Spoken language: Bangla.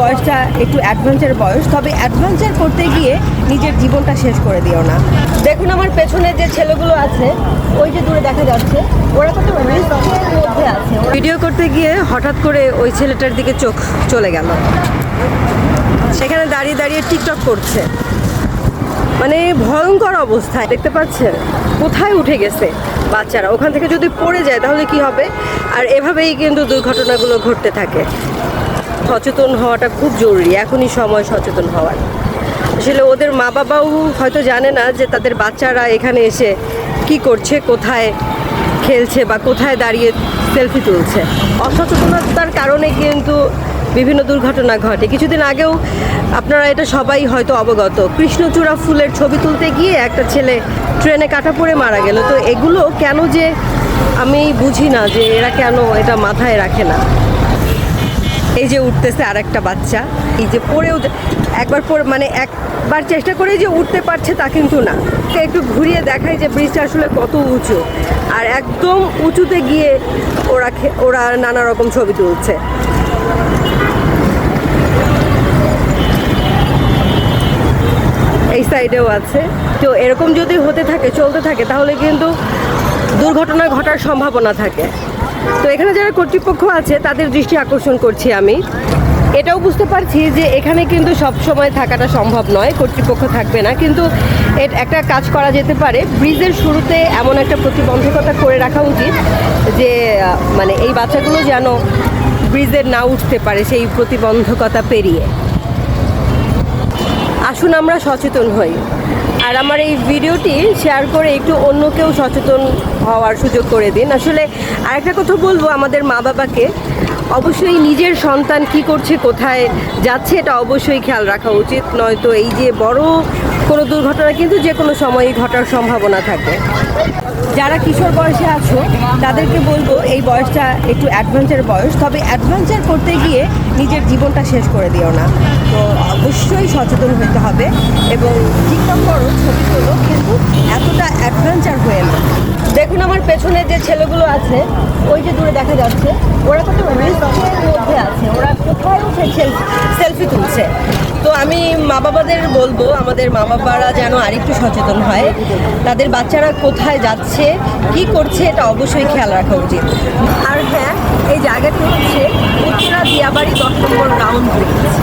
বয়সটা একটু অ্যাডভেঞ্চার বয়স, তবে অ্যাডভেঞ্চার করতে গিয়ে নিজের জীবনটা শেষ করে দিও না। দেখুন আমার পেছনে যে ছেলেগুলো আছে, ওই যে দূরে দেখা যাচ্ছে, ওরা কত রিস্কের মধ্যে আছে। ভিডিও করতে গিয়ে হঠাৎ করে ওই ছেলেটার দিকে চোখ চলে গেল, সেখানে দাঁড়িয়ে দাঁড়িয়ে টিকটক করছে। মানে ভয়ঙ্কর অবস্থায় দেখতে পাচ্ছেন, কোথায় উঠে গেছে বাচ্চারা। ওখান থেকে যদি পড়ে যায় তাহলে কি হবে? আর এভাবেই কিন্তু দুর্ঘটনাগুলো ঘটতে থাকে। সচেতন হওয়াটা খুব জরুরি, এখনই সময় সচেতন হওয়ার। আসলে ওদের মা বাবাও হয়তো জানে না যে তাদের বাচ্চারা এখানে এসে কি করছে, কোথায় খেলছে বা কোথায় দাঁড়িয়ে সেলফি তুলছে। অসচেতনতার কারণে কিন্তু বিভিন্ন দুর্ঘটনা ঘটে। কিছুদিন আগেও আপনারা এটা সবাই হয়তো অবগত, কৃষ্ণচূড়া ফুলের ছবি তুলতে গিয়ে একটা ছেলে ট্রেনে কাটা পড়ে মারা গেল। তো এগুলো কেন যে আমি বুঝি না যে এরা কেন এটা মাথায় রাখে না। এই যে উঠতেছে আর একটা বাচ্চা, এই যে পড়েও একবার পড়ে, মানে একবার চেষ্টা করে যে উঠতে পারছে তা কিন্তু না। একটু ঘুরিয়ে দেখায় যে ব্রিজটা আসলে কত উঁচু, আর একদম উঁচুতে গিয়ে ওরা নানা রকম ছবি তুলছে। এই সাইডেও আছে। তো এরকম যদি হতে থাকে, চলতে থাকে, তাহলে কিন্তু দুর্ঘটনা ঘটার সম্ভাবনা থাকে। তো এখানে যারা কর্তৃপক্ষ আছে তাদের দৃষ্টি আকর্ষণ করছি আমি। এটাও বুঝতে পারছি যে এখানে কিন্তু সব সময় থাকাটা সম্ভব নয়, কর্তৃপক্ষ থাকবে না, কিন্তু একটা কাজ করা যেতে পারে। ব্রিজের শুরুতে এমন একটা প্রতিবন্ধকতা করে রাখা উচিত যে মানে এই বাচ্চাগুলো যেন ব্রিজে না উঠতে পারে সেই প্রতিবন্ধকতা পেরিয়ে। আসুন আমরা সচেতন হই, আর আমার এই ভিডিওটি শেয়ার করে একটু অন্যকেও সচেতন হওয়ার সুযোগ করে দিন। আসলে আরেকটা কথা বলবো আমাদের মা বাবাকে, অবশ্যই নিজের সন্তান কি করছে, কোথায় যাচ্ছে, এটা অবশ্যই খেয়াল রাখা উচিত। নয়তো এই যে বড় কোনো দুর্ঘটনা কিন্তু যে কোনো সময়ই ঘটার সম্ভাবনা থাকে। যারা কিশোর বয়সে আছো তাদেরকে বলবো, এই বয়সটা একটু অ্যাডভেঞ্চার বয়স, তবে অ্যাডভেঞ্চার করতে গিয়ে নিজের জীবনটা শেষ করে দিও না। তো অবশ্যই সচেতন হতে হবে এবং টিকটক করো, ছবি তোলো, কিন্তু এতটা অ্যাডভেঞ্চার হয়ে না। দেখুন আমার পেছনে যে ছেলেগুলো আছে, ওই যে দূরে দেখা যাচ্ছে, ওরা কত রিস্কের মধ্যে আছে, ওরা কোথায় উঠে সেলফি তুলছে। তো আমি মা বাবাদের বলবো, আমাদের মা বাবারা যেন আরেকটু সচেতন হয়, তাদের বাচ্চারা কোথায় যাচ্ছে, কি করছে, এটা অবশ্যই খেয়াল রাখা উচিত। আর হ্যাঁ, এই জায়গাটি হচ্ছে উত্তরা দিয়াবাড়ি 10 নম্বর রাউন্ড ব্রিজ।